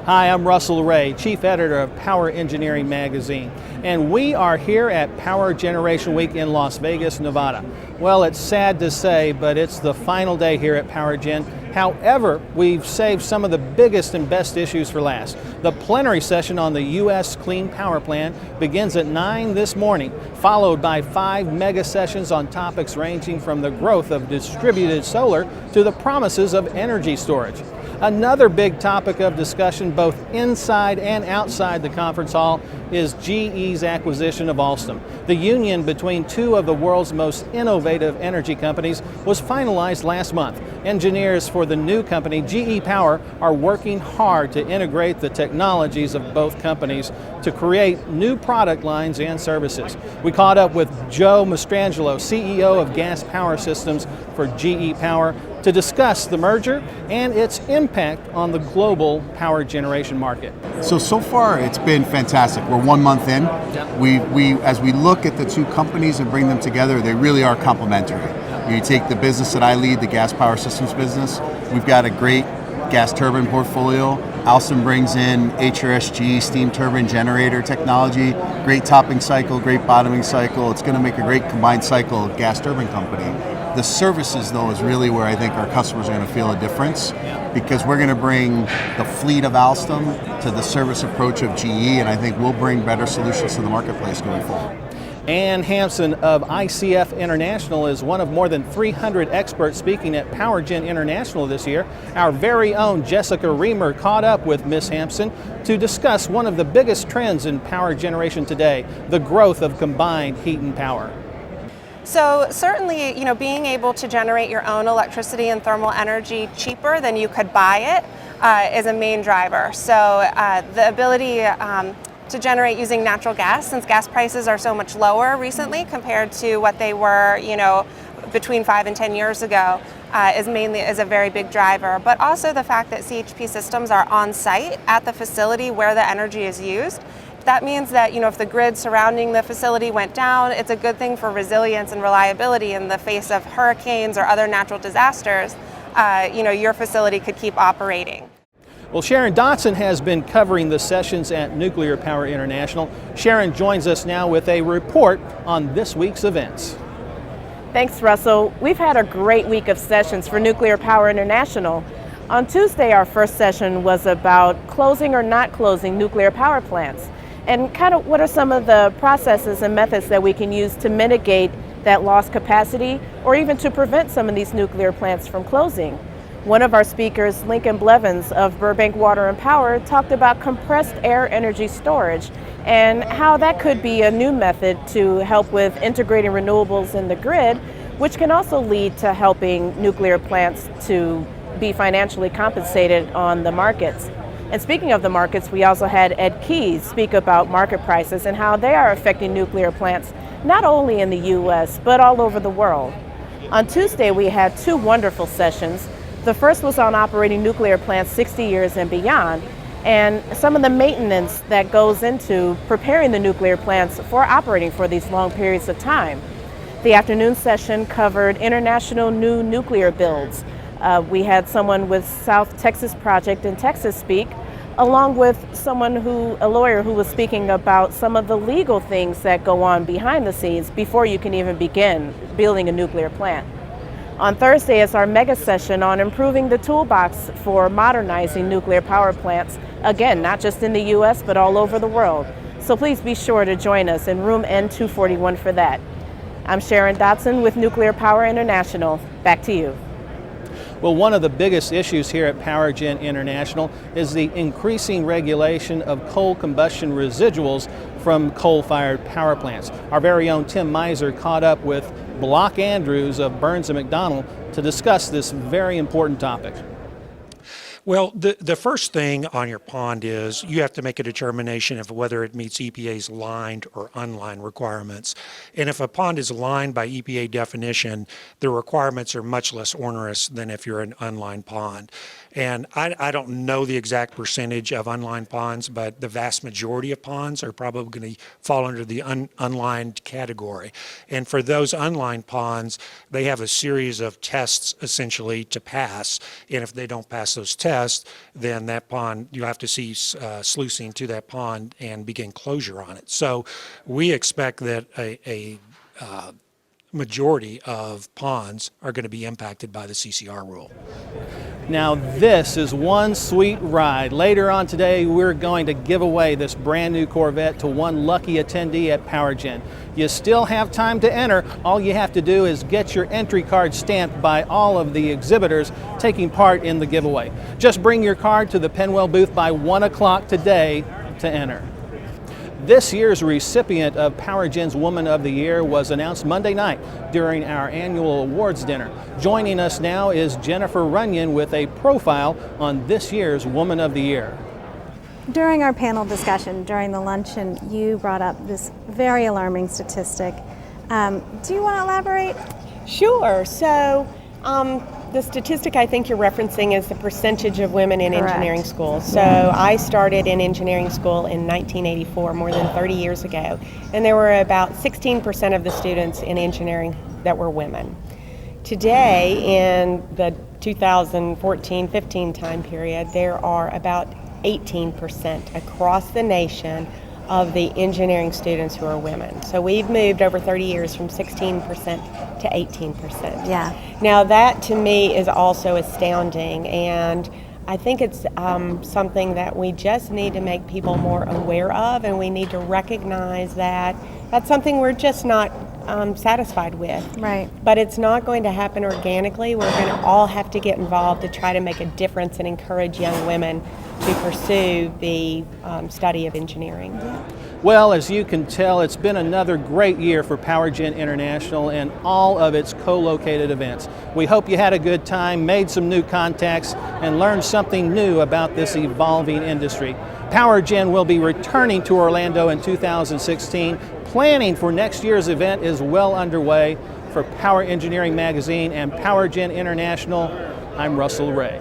Hi, I'm Russell Ray, Chief Editor of Power Engineering Magazine, and we are here at Power Generation Week in Las Vegas, Nevada. Well, it's sad to say, but it's the final day here at Power Gen. However, we've saved some of the biggest and best issues for last. The plenary session on the U.S. Clean Power Plan begins at 9 this morning, followed by 5 mega sessions on topics ranging from the growth of distributed solar to the promises of energy storage. Another big topic of discussion both inside and outside the conference hall is GE's acquisition of Alstom. The union between two of the world's most innovative energy companies was finalized last month. Engineers for the new company, GE Power, are working hard to integrate the technologies of both companies to create new product lines and services. We caught up with Joe Mastrangelo, CEO of Gas Power Systems for GE Power, to discuss the merger and its impact on the global power generation market. So far it's been fantastic. We're 1 month in. Yep. As we look at the two companies and bring them together, they really are complementary. You take the business that I lead, the Gas Power Systems business, we've got a great gas turbine portfolio. Alstom brings in HRSG, steam turbine generator technology, great topping cycle, great bottoming cycle. It's going to make a great combined cycle gas turbine company. The services, though, is really where I think our customers are going to feel a difference, because we're going to bring the fleet of Alstom to the service approach of GE, and I think we'll bring better solutions to the marketplace going forward. Ann Hampson of ICF International is one of more than 300 experts speaking at PowerGen International this year. Our very own Jessica Reamer caught up with Ms. Hampson to discuss one of the biggest trends in power generation today, the growth of combined heat and power. So certainly, being able to generate your own electricity and thermal energy cheaper than you could buy it is a main driver. So the ability to generate using natural gas, since gas prices are so much lower recently compared to what they were, between 5 and 10 years ago, is a very big driver. But also the fact that CHP systems are on site at the facility where the energy is used. That means that if the grid surrounding the facility went down, it's a good thing for resilience and reliability in the face of hurricanes or other natural disasters. Your facility could keep operating. Well, Sharon Dotson has been covering the sessions at Nuclear Power International. Sharon joins us now with a report on this week's events. Thanks, Russell. We've had a great week of sessions for Nuclear Power International. On Tuesday, our first session was about closing or not closing nuclear power plants, and kind of what are some of the processes and methods that we can use to mitigate that lost capacity or even to prevent some of these nuclear plants from closing. One of our speakers, Lincoln Blevins of Burbank Water and Power, talked about compressed air energy storage and how that could be a new method to help with integrating renewables in the grid, which can also lead to helping nuclear plants to be financially compensated on the markets. And speaking of the markets, we also had Ed Keyes speak about market prices and how they are affecting nuclear plants, not only in the U.S., but all over the world. On Tuesday, we had 2 wonderful sessions. The first was on operating nuclear plants 60 years and beyond, and some of the maintenance that goes into preparing the nuclear plants for operating for these long periods of time. The afternoon session covered international new nuclear builds. We had someone with South Texas Project in Texas speak, along with a lawyer who was speaking about some of the legal things that go on behind the scenes before you can even begin building a nuclear plant. On Thursday is our mega session on improving the toolbox for modernizing nuclear power plants, again, not just in the U.S., but all over the world. So please be sure to join us in room N241 for that. I'm Sharon Dotson with Nuclear Power International. Back to you. Well, one of the biggest issues here at PowerGen International is the increasing regulation of coal combustion residuals from coal-fired power plants. Our very own Tim Miser caught up with Block Andrews of Burns & McDonnell to discuss this very important topic. Well, the first thing on your pond is you have to make a determination of whether it meets EPA's lined or unlined requirements. And if a pond is lined by EPA definition, the requirements are much less onerous than if you're an unlined pond. And I don't know the exact percentage of unlined ponds, but the vast majority of ponds are probably going to fall under the unlined category. And for those unlined ponds, they have a series of tests essentially to pass. And if they don't pass those tests, then that pond, you have to see sluicing to that pond and begin closure on it. So we expect that a majority of ponds are going to be impacted by the CCR rule. Now this is one sweet ride. Later on today, we're going to give away this brand new Corvette to one lucky attendee at PowerGen. You still have time to enter. All you have to do is get your entry card stamped by all of the exhibitors taking part in the giveaway. Just bring your card to the Penwell booth by 1 o'clock today to enter. This year's recipient of PowerGen's Woman of the Year was announced Monday night during our annual awards dinner. Joining us now is Jennifer Runyon with a profile on this year's Woman of the Year. During our panel discussion, during the luncheon, you brought up this very alarming statistic. Do you want to elaborate? Sure. So the statistic I think you're referencing is the percentage of women in Correct. engineering school. So I started in engineering school in 1984, more than 30 years ago, and there were about 16% of the students in engineering that were women. Today, in the 2014-15 time period, there are about 18% across the nation of the engineering students who are women. So we've moved over 30 years from 16% to 18%. Yeah. Now that to me is also astounding, and I think it's something that we just need to make people more aware of, and we need to recognize that that's something we're just not satisfied with. Right. But it's not going to happen organically. We're going to all have to get involved to try to make a difference and encourage young women to pursue the study of engineering. Well, as you can tell, it's been another great year for PowerGen International and all of its co-located events. We hope you had a good time, made some new contacts, and learned something new about this evolving industry. PowerGen will be returning to Orlando in 2016. Planning for next year's event is well underway. For Power Engineering Magazine and PowerGen International, I'm Russell Ray.